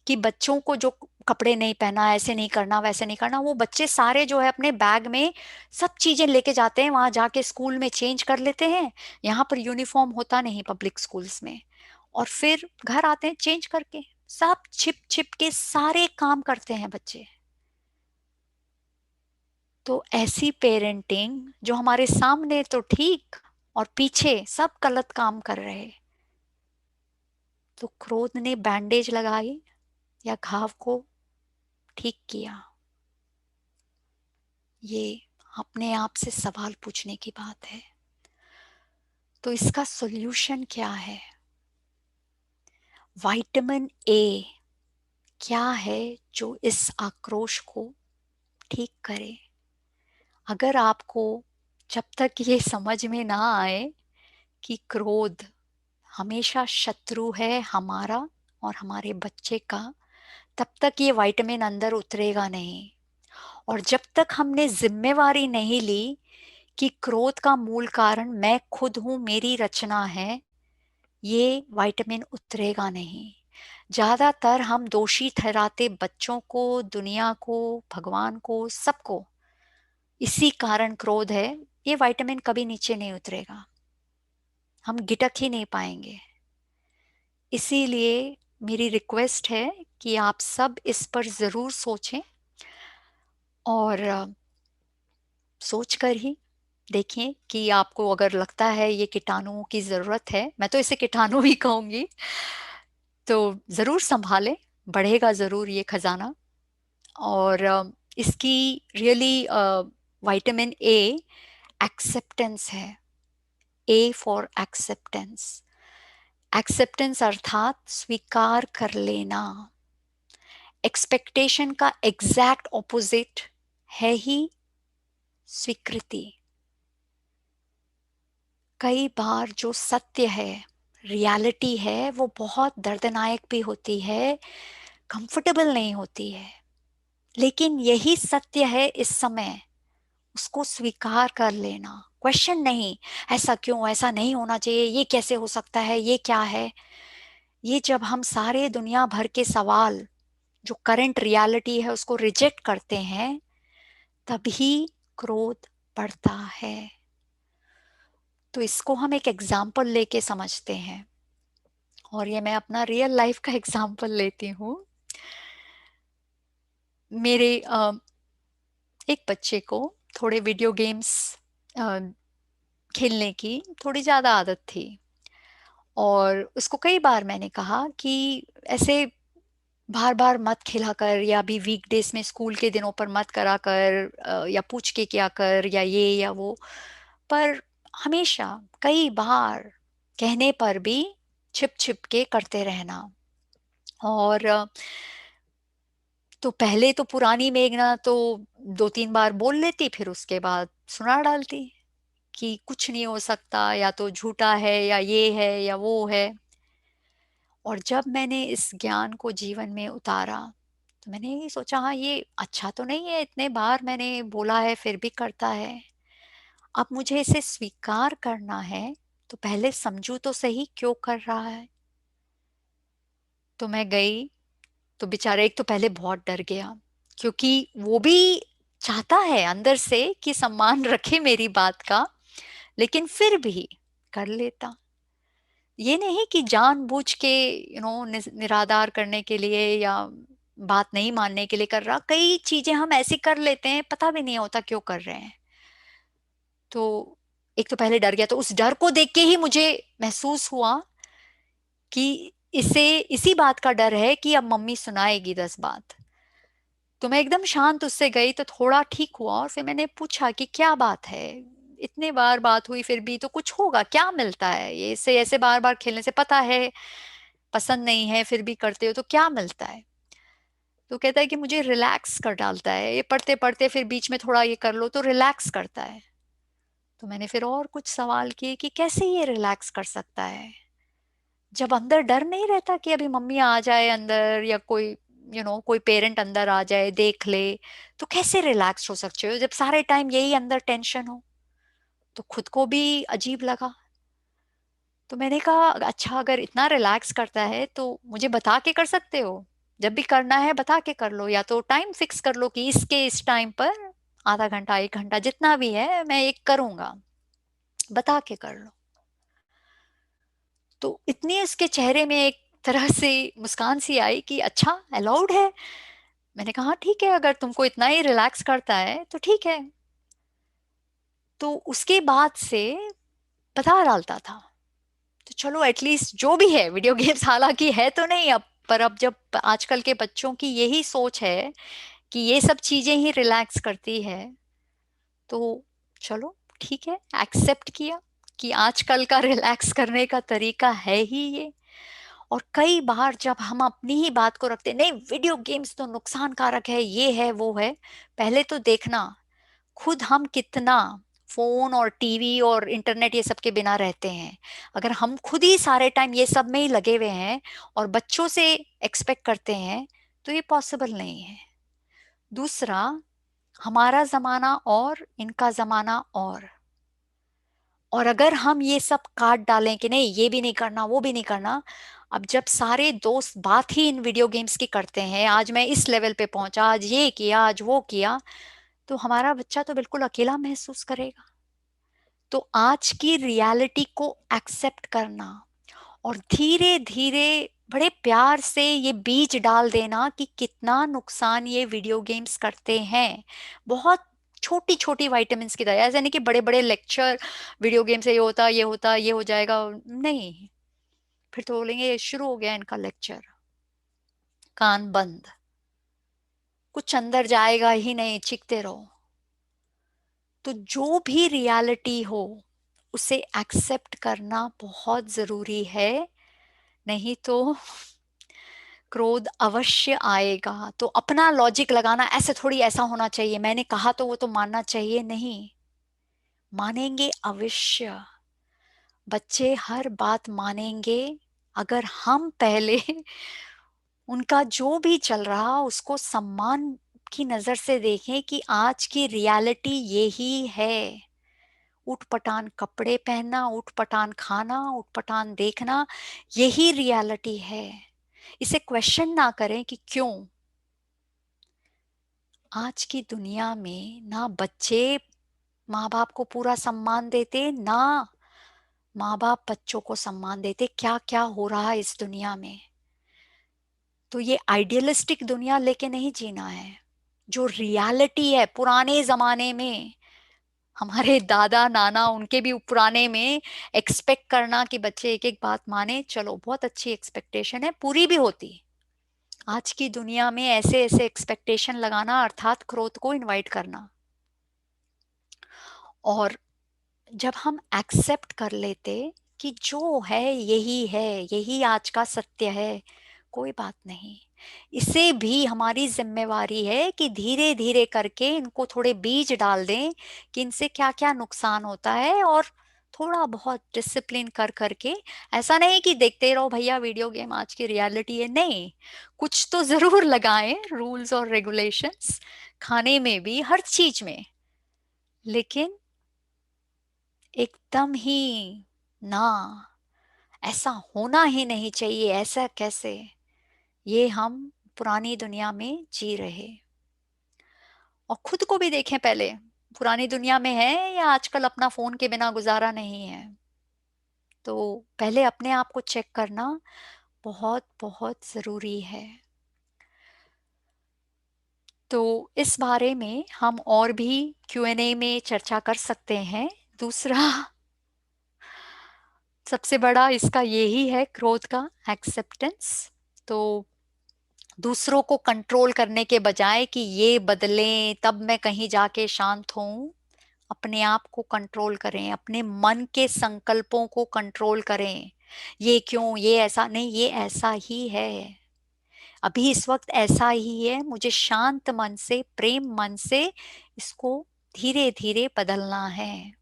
कि बच्चों को जो कपड़े नहीं पहना, ऐसे नहीं करना, वैसे नहीं करना, वो बच्चे सारे जो है अपने बैग में सब चीजें लेके जाते हैं, वहां जाके स्कूल में चेंज कर लेते हैं। यहाँ पर यूनिफॉर्म होता नहीं पब्लिक स्कूल्स में, और फिर घर आते हैं चेंज करके, सब छिप छिप के सारे काम करते हैं बच्चे। तो ऐसी पेरेंटिंग जो हमारे सामने तो ठीक और पीछे सब गलत काम कर रहे, तो क्रोध ने बैंडेज लगाई या घाव को ठीक किया? ये अपने आप से सवाल पूछने की बात है। तो इसका सॉल्यूशन क्या है? विटामिन ए क्या है जो इस आक्रोश को ठीक करे? अगर आपको जब तक ये समझ में ना आए कि क्रोध हमेशा शत्रु है हमारा और हमारे बच्चे का, तब तक ये विटामिन अंदर उतरेगा नहीं। और जब तक हमने जिम्मेवारी नहीं ली कि क्रोध का मूल कारण मैं खुद हूं, मेरी रचना है, ये विटामिन उतरेगा नहीं। ज्यादातर हम दोषी ठहराते बच्चों को, दुनिया को, भगवान को, सबको। इसी कारण क्रोध है, ये विटामिन कभी नीचे नहीं उतरेगा, हम गिटक ही नहीं पाएंगे। इसीलिए मेरी रिक्वेस्ट है कि आप सब इस पर जरूर सोचें और सोच कर ही देखें कि आपको अगर लगता है ये कीटाणुओं की जरूरत है, मैं तो इसे कीटाणु ही कहूंगी, तो जरूर संभालें, बढ़ेगा जरूर ये खजाना। और इसकी रियली विटामिन ए एक्सेप्टेंस है। A for acceptance. एक्सेप्टेंस अर्थात स्वीकार कर लेना। एक्सपेक्टेशन का एग्जैक्ट ऑपोजिट है ही स्वीकृति। कई बार जो सत्य है, रियलिटी है, वो बहुत दर्दनायक भी होती है, कंफर्टेबल नहीं होती है, लेकिन यही सत्य है इस समय। उसको स्वीकार कर लेना, क्वेश्चन नहीं, ऐसा क्यों, ऐसा नहीं होना चाहिए, ये कैसे हो सकता है, ये क्या है। ये जब हम सारे दुनिया भर के सवाल, जो करंट रियलिटी है, उसको रिजेक्ट करते हैं, तभी क्रोध बढ़ता है। तो इसको हम एक एग्जाम्पल लेके समझते हैं, और ये मैं अपना रियल लाइफ का एग्जाम्पल लेती हूँ। मेरे एक बच्चे को थोड़े वीडियो गेम्स खेलने की थोड़ी ज्यादा आदत थी, और उसको कई बार मैंने कहा कि ऐसे बार बार मत खिला कर, या भी वीकडेज में स्कूल के दिनों पर मत करा कर, या पूछ के क्या कर, या ये या वो। पर हमेशा कई बार कहने पर भी छिप छिप के करते रहना। और तो पहले तो पुरानी मेघना तो 2-3 बार बोल लेती, फिर उसके बाद सुना डालती कि कुछ नहीं हो सकता, या तो झूठा है, या ये है, या वो है। और जब मैंने इस ज्ञान को जीवन में उतारा, तो मैंने ये सोचा, हाँ ये अच्छा तो नहीं है, इतने बार मैंने बोला है फिर भी करता है। अब मुझे इसे स्वीकार करना है, तो पहले समझू तो सही क्यों कर रहा है। तो मैं गई, तो बेचारा एक तो पहले बहुत डर गया, क्योंकि वो भी चाहता है अंदर से कि सम्मान रखे मेरी बात का, लेकिन फिर भी कर लेता। ये नहीं कि जानबूझ के निरादार करने के लिए, या बात नहीं मानने के लिए कर रहा। कई चीजें हम ऐसी कर लेते हैं, पता भी नहीं होता क्यों कर रहे हैं। तो एक तो पहले डर गया, तो उस डर को देख के ही मुझे महसूस हुआ कि इसे इसी बात का डर है कि अब मम्मी सुनाएगी 10 बात। तो मैं एकदम शांत उससे गई, तो थोड़ा ठीक हुआ, और फिर मैंने पूछा कि क्या बात है, इतने बार बात हुई फिर भी तो कुछ होगा, क्या मिलता है ये, इससे ऐसे बार बार खेलने से, पता है पसंद नहीं है फिर भी करते हो, तो क्या मिलता है। तो कहता है कि मुझे रिलैक्स कर डालता है, ये पढ़ते पढ़ते फिर बीच में थोड़ा ये कर लो तो रिलैक्स करता है। तो मैंने फिर और कुछ सवाल किए कि कैसे ये रिलैक्स कर सकता है, जब अंदर डर नहीं रहता कि अभी मम्मी आ जाए अंदर, या कोई कोई पेरेंट अंदर आ जाए देख ले, तो कैसे रिलैक्स हो सकते हो जब सारे टाइम यही अंदर टेंशन हो। तो खुद को भी अजीब लगा। तो मैंने कहा, अच्छा अगर इतना रिलैक्स करता है तो मुझे बता के कर सकते हो, जब भी करना है बता के कर लो, या तो टाइम फिक्स कर लो कि इसके इस टाइम पर आधा घंटा 1 घंटा जितना भी है मैं एक करूंगा, बता के कर लो। तो इतनी उसके चेहरे में एक तरह से मुस्कान सी आई कि अच्छा अलाउड है। मैंने कहा ठीक है, अगर तुमको इतना ही रिलैक्स करता है तो ठीक है। तो उसके बाद से बता डालता था। तो चलो एटलीस्ट जो भी है, वीडियो गेम्स हालांकि है तो नहीं अब, पर अब जब आजकल के बच्चों की यही सोच है कि ये सब चीजें ही रिलैक्स करती है, तो चलो ठीक है, एक्सेप्ट किया कि आजकल का रिलैक्स करने का तरीका है ही ये। और कई बार जब हम अपनी ही बात को रखते, नहीं वीडियो गेम्स तो नुकसान कारक है, ये है वो है, पहले तो देखना खुद हम कितना फोन और टीवी और इंटरनेट ये सब के बिना रहते हैं। अगर हम खुद ही सारे टाइम ये सब में ही लगे हुए हैं और बच्चों से एक्सपेक्ट करते हैं, तो ये पॉसिबल नहीं है। दूसरा, हमारा जमाना और इनका जमाना और अगर हम ये सब काट डालें कि नहीं ये भी नहीं करना वो भी नहीं करना, अब जब सारे दोस्त बात ही इन वीडियो गेम्स की करते हैं, आज मैं इस लेवल पे पहुंचा, आज ये किया, आज वो किया, तो हमारा बच्चा तो बिल्कुल अकेला महसूस करेगा। तो आज की रियलिटी को एक्सेप्ट करना और धीरे धीरे बड़े प्यार से ये बीज डाल देना कि कितना नुकसान ये वीडियो गेम्स करते हैं। बहुत छोटी छोटी विटामिन्स की तरह, ऐसे नहीं कि बड़े बड़े लेक्चर वीडियो गेम से ये होता, ये होता, ये हो जाएगा, नहीं। फिर तो बोलेंगे ये शुरू हो गया इनका लेक्चर, कान बंद, कुछ अंदर जाएगा ही नहीं, चीखते रहो। तो जो भी रियलिटी हो उसे एक्सेप्ट करना बहुत जरूरी है, नहीं तो क्रोध अवश्य आएगा। तो अपना लॉजिक लगाना, ऐसे थोड़ी ऐसा होना चाहिए, मैंने कहा तो वो तो मानना चाहिए, नहीं, मानेंगे अवश्य। बच्चे हर बात मानेंगे अगर हम पहले उनका जो भी चल रहा उसको सम्मान की नजर से देखें कि आज की रियलिटी यही है। उठपटांग कपड़े पहनना, उठपटांग खाना, उठपटांग देखना, यही रियलिटी है। इसे क्वेश्चन ना करें कि क्यों। आज की दुनिया में ना बच्चे माँ बाप को पूरा सम्मान देते, ना माँ बाप बच्चों को सम्मान देते। क्या क्या हो रहा है इस दुनिया में। तो ये आइडियलिस्टिक दुनिया लेके नहीं जीना है, जो रियलिटी है पुराने जमाने में, हमारे दादा नाना उनके भी पुराने में, एक्सपेक्ट करना कि बच्चे एक एक बात माने, चलो बहुत अच्छी एक्सपेक्टेशन है, पूरी भी होती। आज की दुनिया में ऐसे ऐसे एक्सपेक्टेशन लगाना अर्थात क्रोध को इनवाइट करना। और जब हम एक्सेप्ट कर लेते कि जो है यही है, यही आज का सत्य है, कोई बात नहीं। इसे भी हमारी जिम्मेवारी है कि धीरे धीरे करके इनको थोड़े बीज डाल दें कि इनसे क्या क्या नुकसान होता है, और थोड़ा बहुत डिसिप्लिन कर करके। ऐसा नहीं कि देखते रहो भैया वीडियो गेम आज की रियलिटी है, नहीं, कुछ तो जरूर लगाएं रूल्स और रेगुलेशंस, खाने में भी, हर चीज में। लेकिन एकदम ही ना, ऐसा होना ही नहीं चाहिए, ऐसा कैसे, ये हम पुरानी दुनिया में जी रहे। और खुद को भी देखें पहले, पुरानी दुनिया में है या आजकल अपना फोन के बिना गुजारा नहीं है। तो पहले अपने आप को चेक करना बहुत बहुत जरूरी है। तो इस बारे में हम और भी Q&A में चर्चा कर सकते हैं। दूसरा सबसे बड़ा इसका यही है, क्रोध का एक्सेप्टेंस। तो दूसरों को कंट्रोल करने के बजाय कि ये बदलें तब मैं कहीं जाके शांत हूं, अपने आप को कंट्रोल करें, अपने मन के संकल्पों को कंट्रोल करें। ये क्यों, ये ऐसा नहीं, ये ऐसा ही है, अभी इस वक्त ऐसा ही है, मुझे शांत मन से, प्रेम मन से इसको धीरे धीरे बदलना है।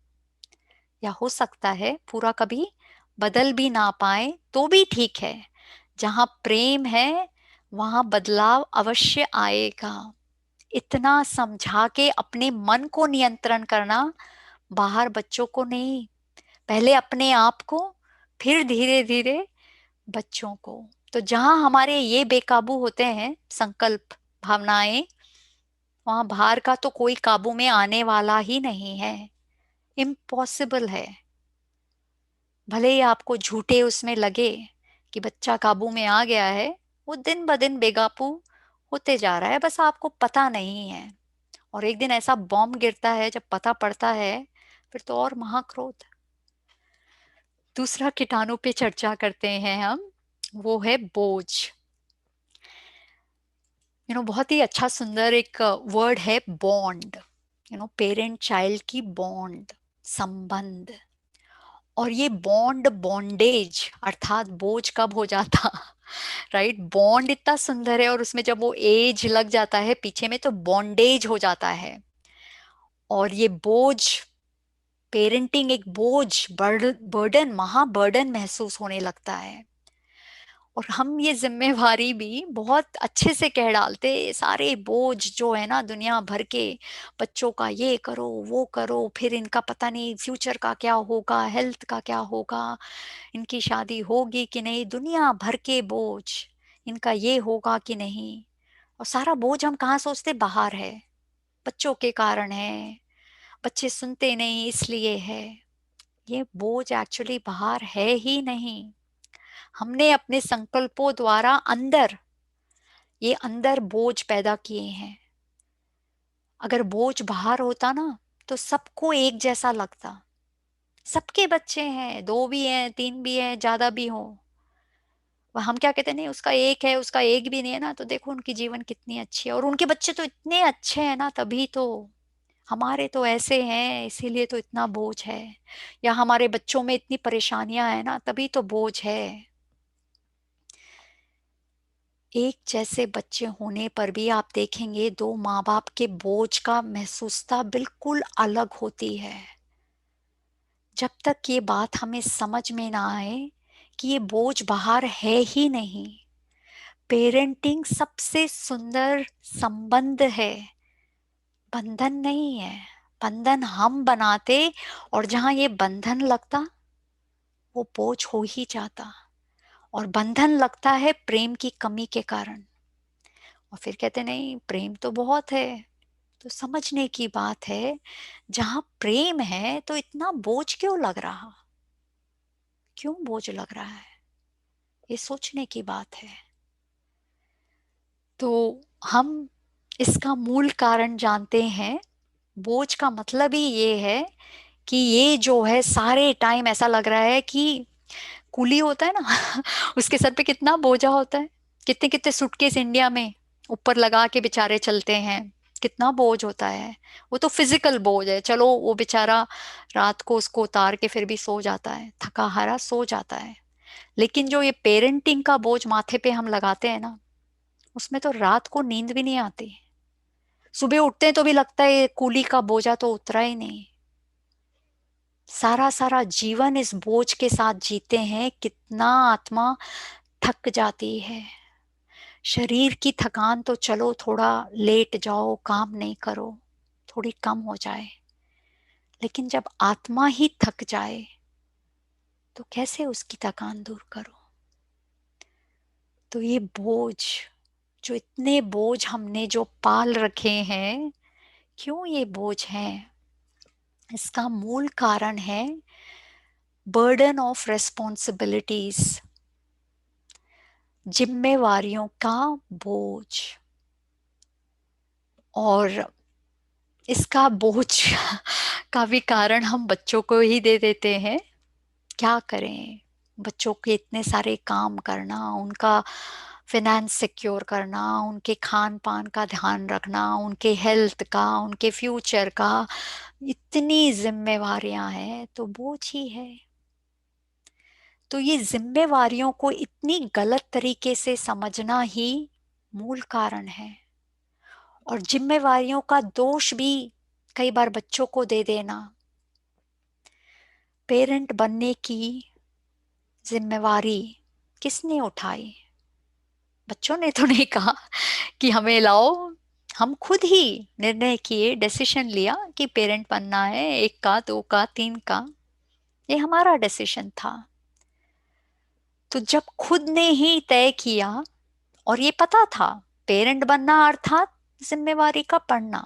या हो सकता है पूरा कभी बदल भी ना पाए तो भी ठीक है, जहां प्रेम है वहां बदलाव अवश्य आएगा। इतना समझा के अपने मन को नियंत्रण करना, बाहर बच्चों को नहीं, पहले अपने आप को, फिर धीरे धीरे बच्चों को। तो जहां हमारे ये बेकाबू होते हैं संकल्प, भावनाएं, वहां बाहर का तो कोई काबू में आने वाला ही नहीं है, इम्पॉसिबल है। भले ही आपको झूठे उसमें लगे कि बच्चा काबू में आ गया है, वो दिन ब दिन बेकाबू होते जा रहा है, बस आपको पता नहीं है। और एक दिन ऐसा बॉम्ब गिरता है जब पता पड़ता है, फिर तो और महाक्रोध। दूसरा कीटाणु पे चर्चा करते हैं हम, वो है बोझ। बहुत ही अच्छा सुंदर एक वर्ड है बॉन्ड, पेरेंट चाइल्ड की बॉन्ड, संबंध। और ये बॉन्ड बॉन्डेज अर्थात बोझ कब हो जाता राइट। बॉन्ड इतना सुंदर है और उसमें जब वो एज लग जाता है पीछे में तो बॉन्डेज हो जाता है। और ये बोझ, पेरेंटिंग एक बोझ, बर्डन, महाबर्डन महसूस होने लगता है। और हम ये जिम्मेवारी भी बहुत अच्छे से कह डालते, सारे बोझ जो है ना दुनिया भर के, बच्चों का ये करो वो करो, फिर इनका पता नहीं फ्यूचर का क्या होगा, हेल्थ का क्या होगा, इनकी शादी होगी कि नहीं, दुनिया भर के बोझ, इनका ये होगा कि नहीं। और सारा बोझ हम कहाँ सोचते, बाहर है, बच्चों के कारण है, बच्चे सुनते नहीं इसलिए है। ये बोझ एक्चुअली बाहर है ही नहीं। हमने अपने संकल्पों द्वारा ये अंदर बोझ पैदा किए हैं। अगर बोझ बाहर होता ना तो सबको एक जैसा लगता। सबके बच्चे हैं, दो भी हैं, तीन भी हैं, ज्यादा भी हो। वह हम क्या कहते हैं, नहीं उसका एक है, उसका एक भी नहीं है ना, तो देखो उनकी जीवन कितनी अच्छी है, और उनके बच्चे तो इतने अच्छे हैं ना, तभी तो। हमारे तो ऐसे हैं इसीलिए तो इतना बोझ है। या हमारे बच्चों में इतनी परेशानियां हैं ना, तभी तो बोझ है। एक जैसे बच्चे होने पर भी आप देखेंगे दो माँ बाप के बोझ का महसूसता बिल्कुल अलग होती है। जब तक ये बात हमें समझ में ना आए कि ये बोझ बाहर है ही नहीं। पेरेंटिंग सबसे सुंदर संबंध है, बंधन नहीं है। बंधन हम बनाते, और जहां ये बंधन लगता वो बोझ हो ही जाता। और बंधन लगता है प्रेम की कमी के कारण। और फिर कहते नहीं प्रेम तो बहुत है। तो समझने की बात है, जहां प्रेम है तो इतना बोझ क्यों लग रहा, क्यों बोझ लग रहा है, ये सोचने की बात है। तो हम इसका मूल कारण जानते हैं। बोझ का मतलब ही ये है कि ये जो है सारे टाइम ऐसा लग रहा है कि कूली होता है ना उसके सर पे कितना बोझा होता है। कितने कितने सूटकेस इंडिया में ऊपर लगा के बेचारे चलते हैं, कितना बोझ होता है। वो तो फिजिकल बोझ है, चलो वो बेचारा रात को उसको उतार के फिर भी सो जाता है, थका हारा सो जाता है। लेकिन जो ये पेरेंटिंग का बोझ माथे पे हम लगाते हैं ना, उसमें तो रात को नींद भी नहीं आती। सुबह उठते हैं तो भी लगता है ये कूली का बोझा तो उतरा ही नहीं। सारा सारा जीवन इस बोझ के साथ जीते हैं, कितना आत्मा थक जाती है। शरीर की थकान तो चलो थोड़ा लेट जाओ, काम नहीं करो, थोड़ी कम हो जाए। लेकिन जब आत्मा ही थक जाए तो कैसे उसकी थकान दूर करो। तो ये बोझ, जो इतने बोझ हमने जो पाल रखे हैं, क्यों ये बोझ हैं, इसका मूल कारण है बर्डन ऑफ रेस्पॉन्सिबिलिटीज, जिम्मेवारियों का बोझ। और इसका बोझ का भी कारण हम बच्चों को ही दे देते हैं। क्या करें, बच्चों के इतने सारे काम करना, उनका फिनेंस सिक्योर करना, उनके खान पान का ध्यान रखना, उनके हेल्थ का, उनके फ्यूचर का, इतनी जिम्मेवारियां हैं तो बोझ ही है। तो ये जिम्मेवारियों को इतनी गलत तरीके से समझना ही मूल कारण है। और जिम्मेवारियों का दोष भी कई बार बच्चों को दे देना। पेरेंट बनने की जिम्मेवारी किसने उठाई? बच्चों ने तो नहीं कहा कि हमें लाओ, हम खुद ही निर्णय किए, डिसीजन लिया कि पेरेंट बनना है, एक का, दो का, तीन का। ये हमारा डिसीजन था। तो जब खुद ने ही तय किया, और ये पता था पेरेंट बनना अर्थात जिम्मेवारी का पड़ना।